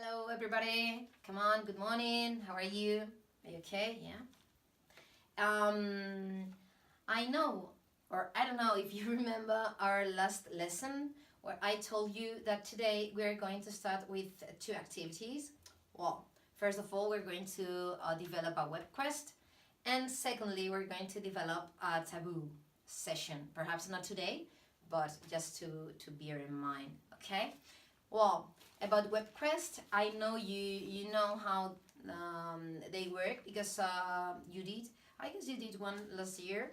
Hello everybody, come on, good morning, how are you? Are you okay? Yeah. I know, or I don't know if you remember our last lesson where I told you that today we're going to start with two activities. Well, first of all, we're going to develop a web quest, and secondly, we're going to develop a taboo session. Perhaps not today, but just to bear in mind, okay? Well, about WebQuest, I know you know how they work because you did. I guess you did one last year,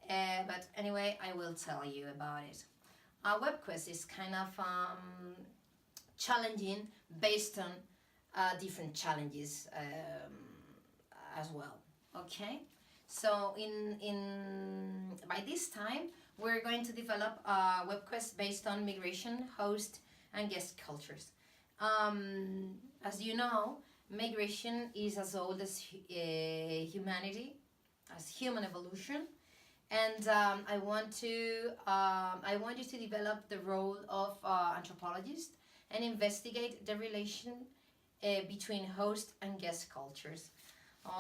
but anyway, I will tell you about it. WebQuest is kind of challenging based on different challenges as well. Okay, so in by this time we're going to develop a WebQuest based on migration, host, and guest cultures. As you know, migration is as old as humanity, as human evolution, and I want you to develop the role of anthropologist and investigate the relation between host and guest cultures.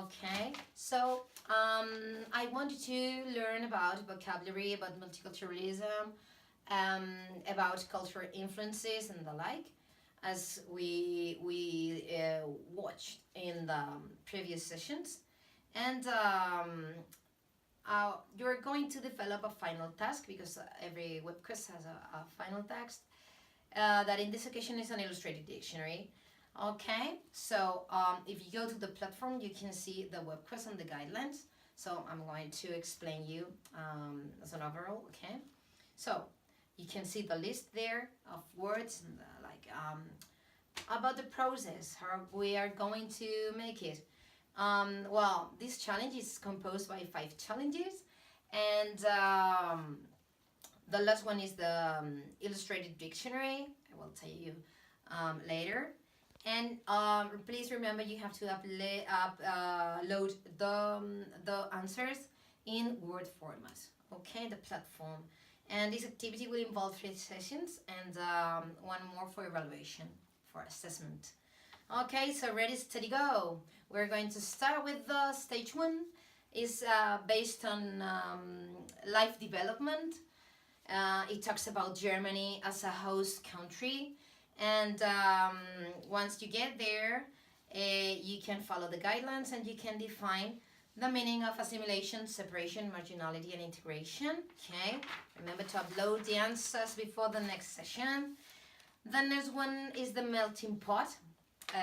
Okay, so I want you to learn about vocabulary, about multiculturalism, about cultural influences and the like, as we watched in the previous sessions. And you're going to develop a final task because every web quiz has a final text that in this occasion is an illustrated dictionary. Okay, so if you go to the platform, you can see the web quiz and the guidelines. So I'm going to explain you as an overall. Okay, so you can see the list there of words and about the process, how we are going to make it. Well, this challenge is composed by 5 challenges, and the last one is the illustrated dictionary. I will tell you later. And please remember, you have to upload the answers in Word format. Okay, the platform. And this activity will involve 3 sessions and one more for evaluation, for assessment. Okay, so ready, steady, go. We're going to start with the stage 1. It's based on life development. It talks about Germany as a host country. And once you get there, you can follow the guidelines and you can define the meaning of assimilation, separation, marginality, and integration. Okay, remember to upload the answers before the next session. The next one is the melting pot,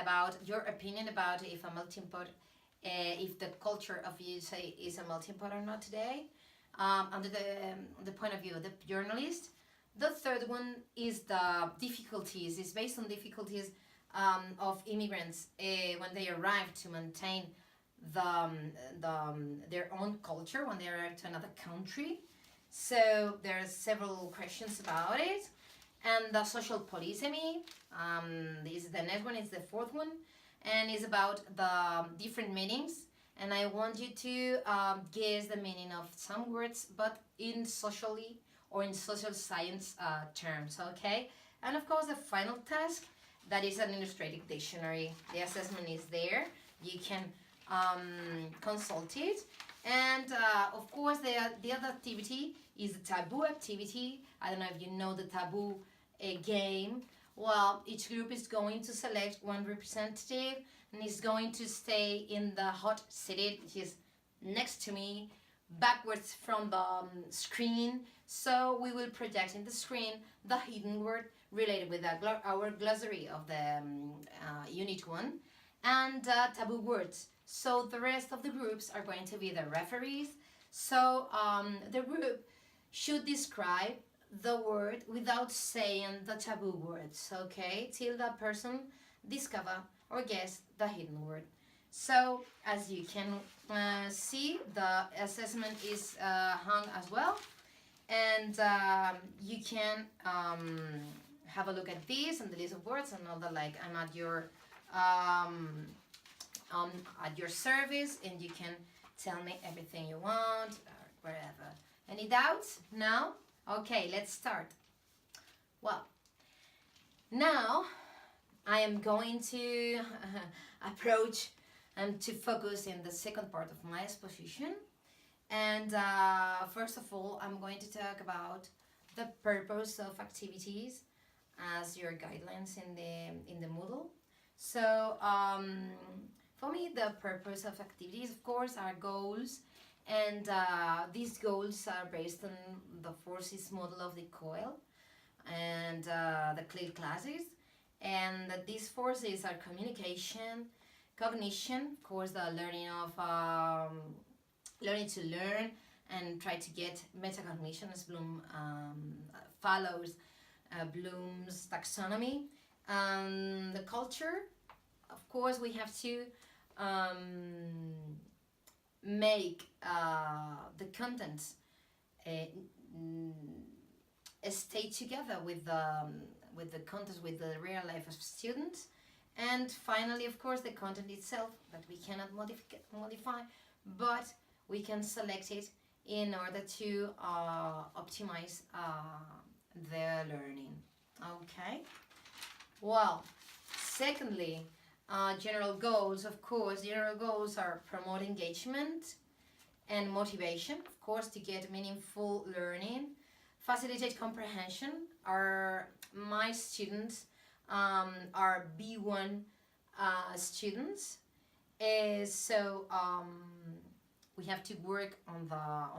about your opinion about if a melting pot, if the culture of you say is a melting pot or not today, under the point of view of the journalist. The third one is the difficulties. It's based on difficulties of immigrants when they arrive to maintain their own culture when they arrive to another country. So there are several questions about it. And the social polysemy, this is the next one, is the fourth one, and is about the different meanings. And I want you to guess the meaning of some words, but in socially or in social science terms, okay? And of course, the final task, that is an illustrated dictionary. The assessment is there. You can consult it. And of course, the other activity is the taboo activity. I don't know if you know the taboo game. Well, each group is going to select one representative and is going to stay in the hot seat, which is next to me, backwards from the screen. So we will project in the screen the hidden word related with our glossary of the unit 1 and taboo words. So the rest of the groups are going to be the referees. So the group should describe the word without saying the taboo words, okay, till that person discover or guess the hidden word. So as you can see, the assessment is hung as well, and you can have a look at this and the list of words and all the like. I'm at your service, and you can tell me everything you want or wherever. Any doubts? No? Okay, let's start. Well, now I am going to approach and to focus in the second part of my exposition. And first of all, I'm going to talk about the purpose of activities as your guidelines in the Moodle. So for me, the purpose of activities, of course, are goals, and these goals are based on the forces model of the coil and the CLIL classes. And these forces are communication, cognition, of course, the learning of learning to learn and try to get metacognition as Bloom follows Bloom's taxonomy. The culture, of course, we have to make the contents stay together with the content, with the real life of students. And finally, of course, the content itself that we cannot modify, but we can select it in order to optimize their learning. Okay. Well, secondly, general goals. Of course, general goals are promote engagement and motivation, of course, to get meaningful learning, facilitate comprehension. My students are B1 students, so we have to work on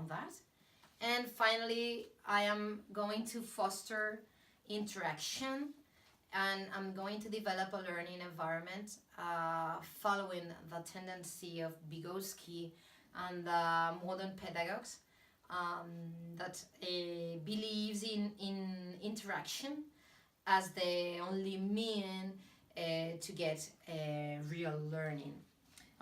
that. And finally, I am going to foster interaction, and I'm going to develop a learning environment following the tendency of Vygotsky and the modern pedagogues that believes in interaction as the only mean to get real learning.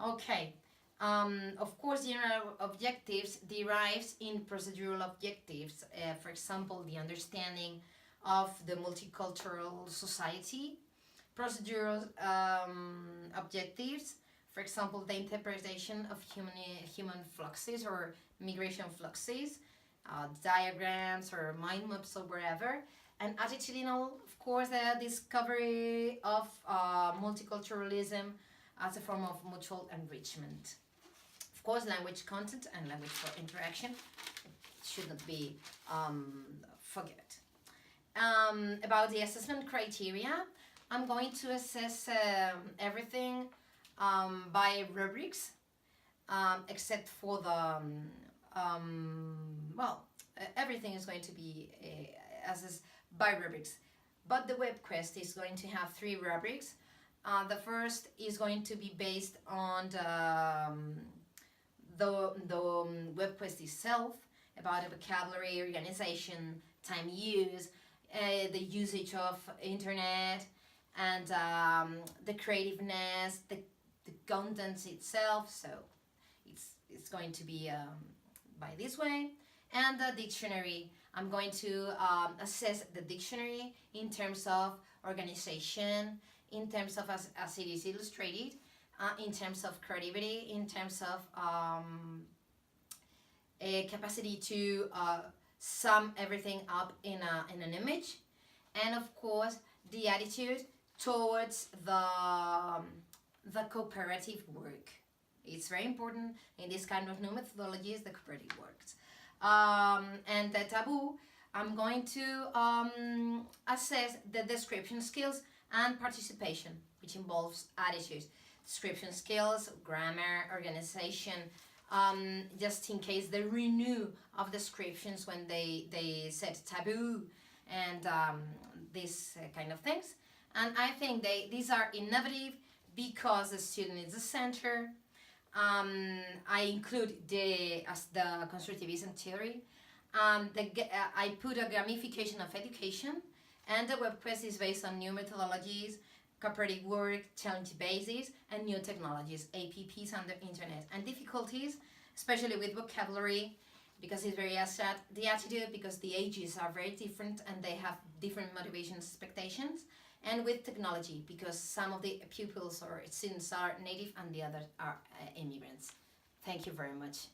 Okay. Of course, general objectives derives in procedural objectives. For example, the understanding of the multicultural society. Procedural objectives, for example, the interpretation of human fluxes or migration fluxes, diagrams or mind maps or wherever. And attitudinal, of course, the discovery of multiculturalism as a form of mutual enrichment. Of course, language content and language for interaction should not be forget. About the assessment criteria, I'm going to assess everything by rubrics, except for the everything is going to be assessed by rubrics, but the web quest is going to have 3 rubrics. The first is going to be based on the web quest itself, about the vocabulary, organization, time use, the usage of internet, and the creativeness, the contents itself. So it's going to be by this way. And the dictionary, I'm going to assess the dictionary in terms of organization, in terms of as it is illustrated, in terms of creativity, in terms of a capacity to sum everything up in an image, and of course the attitude towards the cooperative work. It's very important in this kind of new methodologies, the cooperative works. And the taboo, I'm going to assess the description skills and participation, which involves attitude, description skills, grammar, organization, just in case the renew of descriptions when they set taboo and these kind of things. And I think these are innovative because the student is the center. I include as the constructivism theory. I put a gamification of education, and the web quest is based on new methodologies, cooperative work, challenge bases, and new technologies, apps and the internet. And difficulties, especially with vocabulary, because it's very abstract. The attitude, because the ages are very different and they have different motivations, expectations. And with technology, because some of the pupils or students are native and the others are immigrants. Thank you very much.